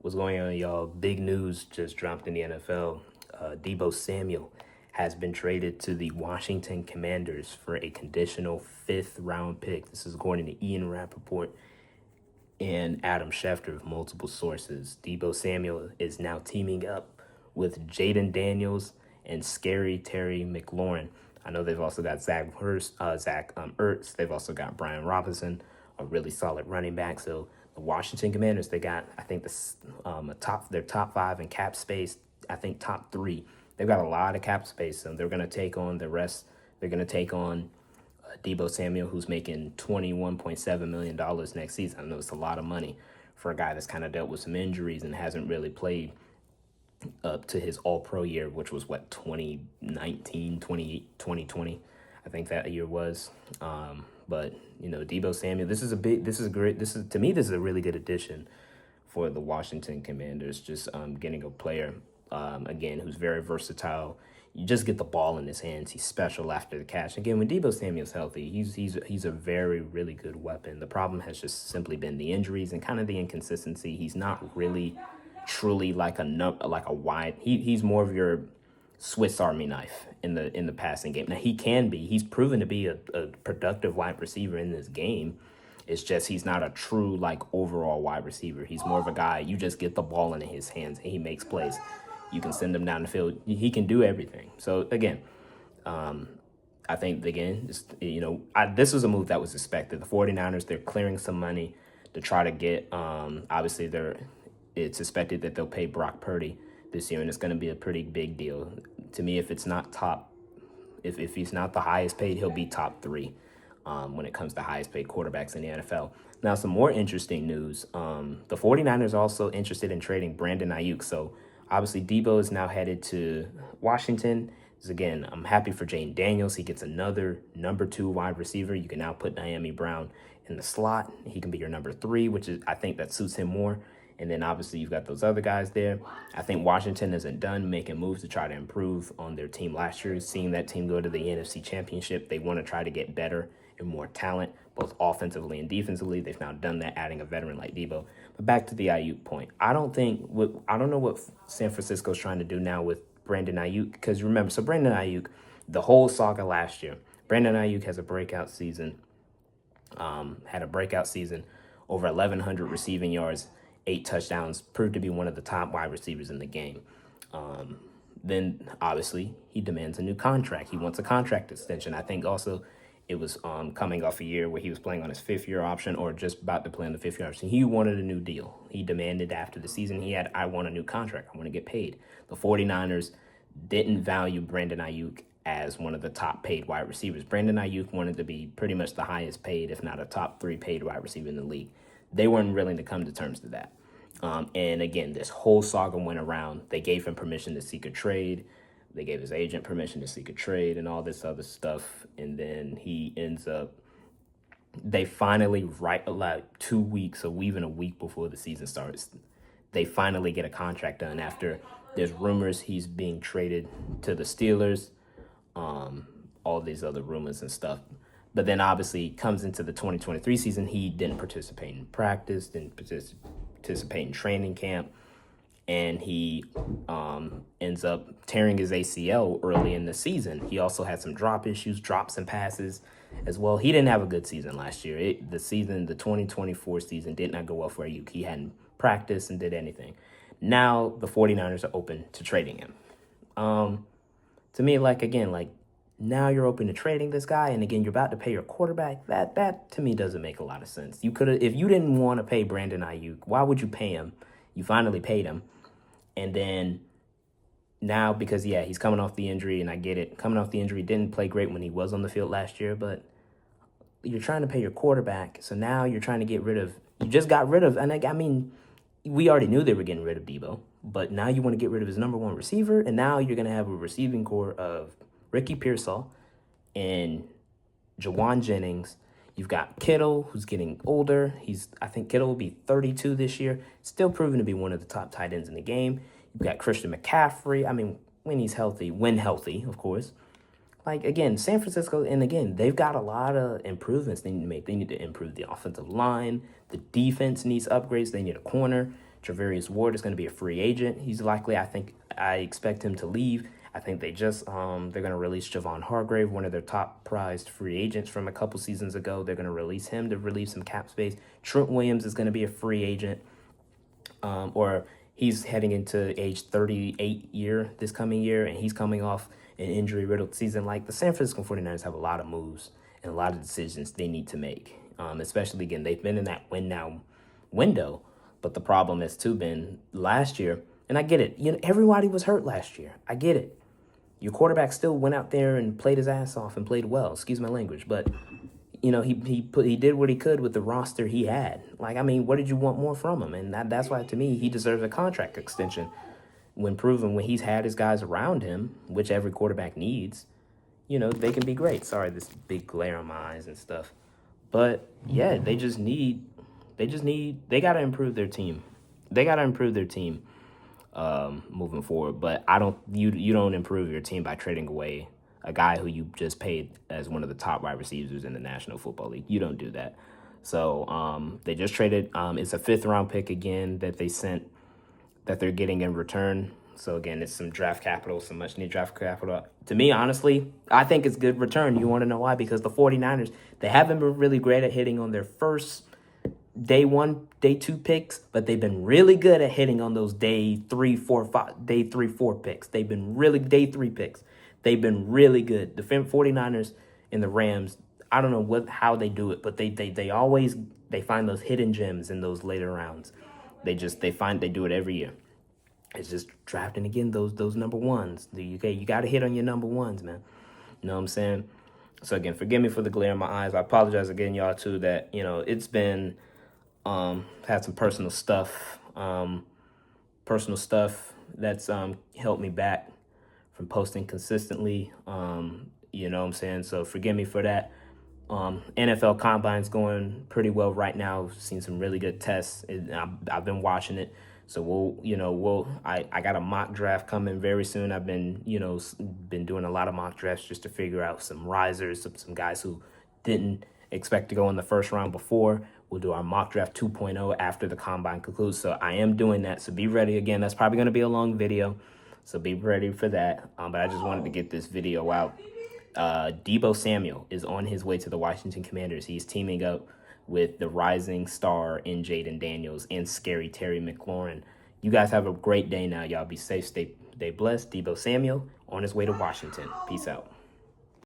What's going on, y'all? Big news just dropped in the NFL. Deebo Samuel has been traded to the Washington Commanders for a conditional fifth-round pick. This is according to Ian Rappaport and Adam Schefter of multiple sources. Deebo Samuel is now teaming up with Jaden Daniels and Scary Terry McLaurin. I know they've also got Zach Ertz. They've also got Brian Robinson, a really solid running back. So the Washington Commanders, they got, I think, their top five in cap space. I think top three. They've got a lot of cap space, and they're going to take on the rest. They're going to take on Deebo Samuel, who's making $21.7 million next season. I know it's a lot of money for a guy that's kind of dealt with some injuries and hasn't really played up to his all-pro year, which was, 2019, 2020, I think that year was. But, Deebo Samuel, this is a really good addition for the Washington Commanders, just getting a player, again, who's very versatile. You just get the ball in his hands. He's special after the catch. Again, when Deebo Samuel's healthy, he's a very, really good weapon. The problem has just simply been the injuries and kind of the inconsistency. He's not really truly like a wide. He's more of your Swiss Army knife in the passing game. Now he's proven to be a productive wide receiver in this game. It's just he's not a true overall wide receiver. He's more of a guy you just get the ball in his hands and he makes plays. You can send him down the field. He can do everything. So again, I think this was a move that was expected. The 49ers, they're clearing some money to try to get. Obviously, it's expected that they'll pay Brock Purdy this year, and it's going to be a pretty big deal. To me, if he's not the highest paid, he'll be top three when it comes to highest paid quarterbacks in the NFL. Now, some more interesting news. The 49ers are also interested in trading Brandon Aiyuk. So obviously, Deebo is now headed to Washington. Again, I'm happy for Jaden Daniels. He gets another number 2 wide receiver. You can now put Naomi Brown in the slot. He can be your number 3, I think that suits him more. And then obviously you've got those other guys there. I think Washington isn't done making moves to try to improve on their team last year. Seeing that team go to the NFC Championship, they want to try to get better and more talent, both offensively and defensively. They've now done that, adding a veteran like Deebo. But back to the Aiyuk point. I don't know what San Francisco's trying to do now with Brandon Aiyuk, because remember, so Brandon Aiyuk, the whole saga last year, Brandon Aiyuk has a breakout season, over 1,100 receiving yards, 8 touchdowns, proved to be one of the top wide receivers in the game. Then, obviously, he demands a new contract. He wants a contract extension. I think also it was coming off a year where he was playing on his 5th-year option or just about to play on the 5th-year option. He wanted a new deal. He demanded after the season I want a new contract. I want to get paid. The 49ers didn't value Brandon Aiyuk as one of the top paid wide receivers. Brandon Aiyuk wanted to be pretty much the highest paid, if not a top 3 paid wide receiver in the league. They weren't willing to come to terms to that. And again, this whole saga went around. They gave him permission to seek a trade. They gave his agent permission to seek a trade and all this other stuff. And then they finally, 2 weeks or even a week before the season starts, they finally get a contract done after there's rumors he's being traded to the Steelers, all these other rumors and stuff. But then obviously comes into the 2023 season, he didn't participate in practice, didn't participate in training camp, and he ends up tearing his ACL early in the season. He also had some drops and passes as well. He didn't have a good season last year. The 2024 season did not go well for Aiyuk. He hadn't practiced and did anything. Now the 49ers are open to trading him. To me, now you're open to trading this guy, and again, you're about to pay your quarterback. That to me doesn't make a lot of sense. You could have, if you didn't want to pay Brandon Aiyuk, why would you pay him? You finally paid him, and then now because he's coming off the injury, and I get it, coming off the injury, didn't play great when he was on the field last year, but you're trying to pay your quarterback, so now you're trying to get rid of. You just got rid of, and I mean, we already knew they were getting rid of Deebo, but now you want to get rid of his number 1 receiver, and now you're going to have a receiving core of Ricky Pearsall and Jawan Jennings. You've got Kittle, who's getting older. I think Kittle will be 32 this year. Still proven to be one of the top tight ends in the game. You've got Christian McCaffrey. I mean, when healthy, of course. Again, San Francisco, and again, they've got a lot of improvements they need to make. They need to improve the offensive line. The defense needs upgrades. They need a corner. Travarius Ward is going to be a free agent. He's likely, I expect him to leave. I think they're going to release Javon Hargrave, one of their top prized free agents from a couple seasons ago. They're going to release him to relieve some cap space. Trent Williams is going to be a free agent, or he's heading into age 38 year this coming year, and he's coming off an injury-riddled season. Like, the San Francisco 49ers have a lot of moves and a lot of decisions they need to make, especially, again, they've been in that win-now window, but the problem has, too, been last year, and I get it. Everybody was hurt last year. I get it. Your quarterback still went out there and played his ass off and played well. Excuse my language, but he did what he could with the roster he had. Like, I mean, what did you want more from him? And that's why, to me, he deserves a contract extension. When he's had his guys around him, which every quarterback needs, they can be great. Sorry, this big glare on my eyes and stuff. But yeah, they got to improve their team. They got to improve their team. Moving forward, but you don't improve your team by trading away a guy who you just paid as one of the top wide receivers in the National Football League. You don't do that. So they just traded. It's a 5th round pick again that they're getting in return. So again, it's some draft capital, some much needed draft capital. To me, honestly, I think it's good return. You want to know why? Because the 49ers, they haven't been really great at hitting on their first day 1, day 2 picks, but they've been really good at hitting on those day 3, 4 picks. They've been really day 3 picks. They've been really good. The 49ers and the Rams, I don't know how they do it, but they always find those hidden gems in those later rounds. They do it every year. It's just drafting again those number ones. You got to hit on your number ones, man. You know what I'm saying? So again, forgive me for the glare in my eyes. I apologize again, y'all, too, that it's been had some personal stuff that's helped me back from posting consistently. You know what I'm saying? So forgive me for that. NFL Combine's going pretty well right now. Seen some really good tests. I've been watching it. So I got a mock draft coming very soon. I've been doing a lot of mock drafts just to figure out some risers, some guys who didn't expect to go in the first round before. We'll do our mock draft 2.0 after the Combine concludes. So I am doing that. So be ready. Again, that's probably going to be a long video. So be ready for that. But I just wanted to get this video out. Deebo Samuel is on his way to the Washington Commanders. He's teaming up with the rising star in Jaden Daniels and scary Terry McLaurin. You guys have a great day now. Y'all be safe. Stay blessed. Deebo Samuel on his way to Washington. Peace out.